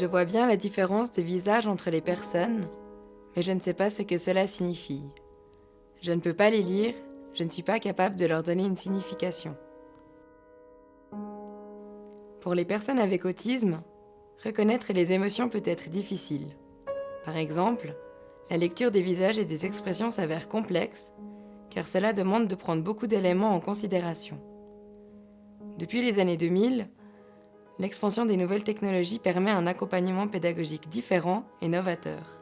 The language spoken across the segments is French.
Je vois bien la différence de visage entre les personnes, mais je ne sais pas ce que cela signifie. Je ne peux pas les lire, je ne suis pas capable de leur donner une signification. Pour les personnes avec autisme, reconnaître les émotions peut être difficile. Par exemple, la lecture des visages et des expressions s'avère complexe, car cela demande de prendre beaucoup d'éléments en considération. Depuis les années 2000, l'expansion des nouvelles technologies permet un accompagnement pédagogique différent et novateur.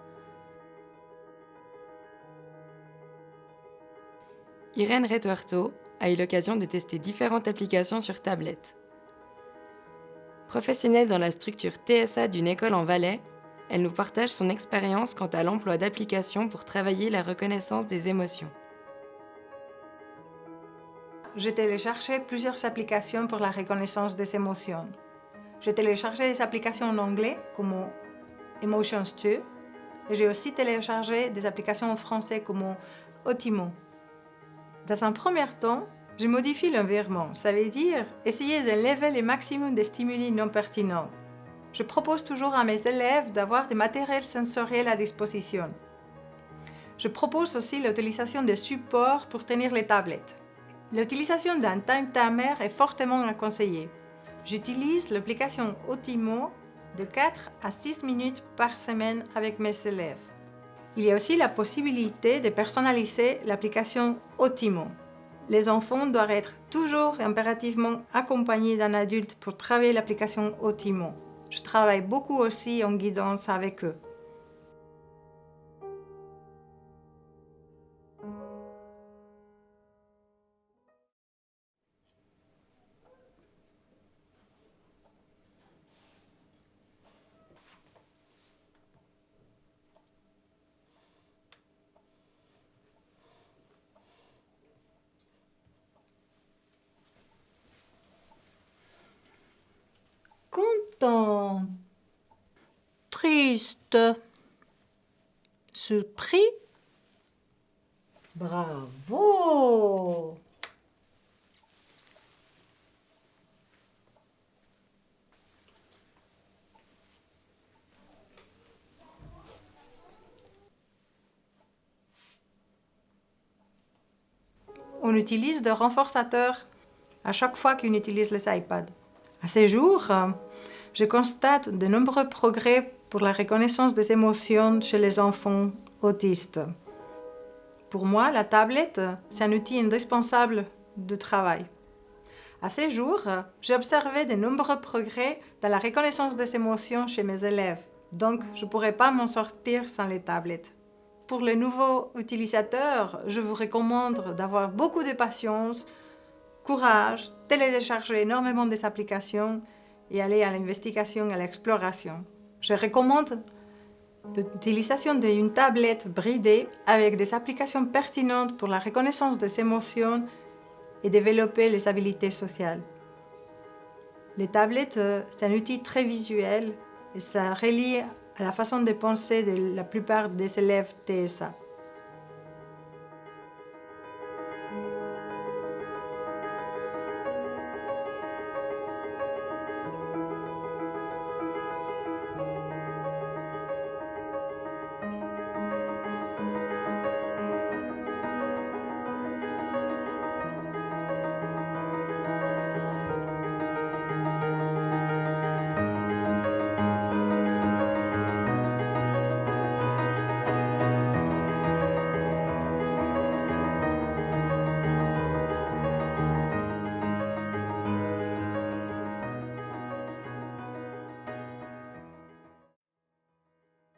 Irène Retuerto a eu l'occasion de tester différentes applications sur tablette. Professionnelle dans la structure TSA d'une école en Valais, elle nous partage son expérience quant à l'emploi d'applications pour travailler la reconnaissance des émotions. J'ai téléchargé plusieurs applications pour la reconnaissance des émotions. J'ai téléchargé des applications en anglais comme Emotions 2 et j'ai aussi téléchargé des applications en français comme Otimo. Dans un premier temps, je modifie l'environnement, ça veut dire essayer d'élever le maximum de stimuli non pertinents. Je propose toujours à mes élèves d'avoir des matériels sensoriels à disposition. Je propose aussi l'utilisation de supports pour tenir les tablettes. L'utilisation d'un time timer est fortement à conseiller. J'utilise l'application Otimo de 4 à 6 minutes par semaine avec mes élèves. Il y a aussi la possibilité de personnaliser l'application Otimo. Les enfants doivent être toujours impérativement accompagnés d'un adulte pour travailler l'application Otimo. Je travaille beaucoup aussi en guidance avec eux. Content, triste, surpris. Bravo! On utilise des renforçateurs à chaque fois qu'on utilise les iPads. À ces jours, je constate de nombreux progrès pour la reconnaissance des émotions chez les enfants autistes. Pour moi, la tablette, c'est un outil indispensable de travail. À ces jours, j'ai observé de nombreux progrès dans la reconnaissance des émotions chez mes élèves, donc je ne pourrais pas m'en sortir sans les tablettes. Pour les nouveaux utilisateurs, je vous recommande d'avoir beaucoup de patience, courage, télécharger énormément des applications et aller à l'investigation et à l'exploration. Je recommande l'utilisation d'une tablette bridée avec des applications pertinentes pour la reconnaissance des émotions et développer les habiletés sociales. Les tablettes, c'est un outil très visuel et ça relie à la façon de penser de la plupart des élèves TSA.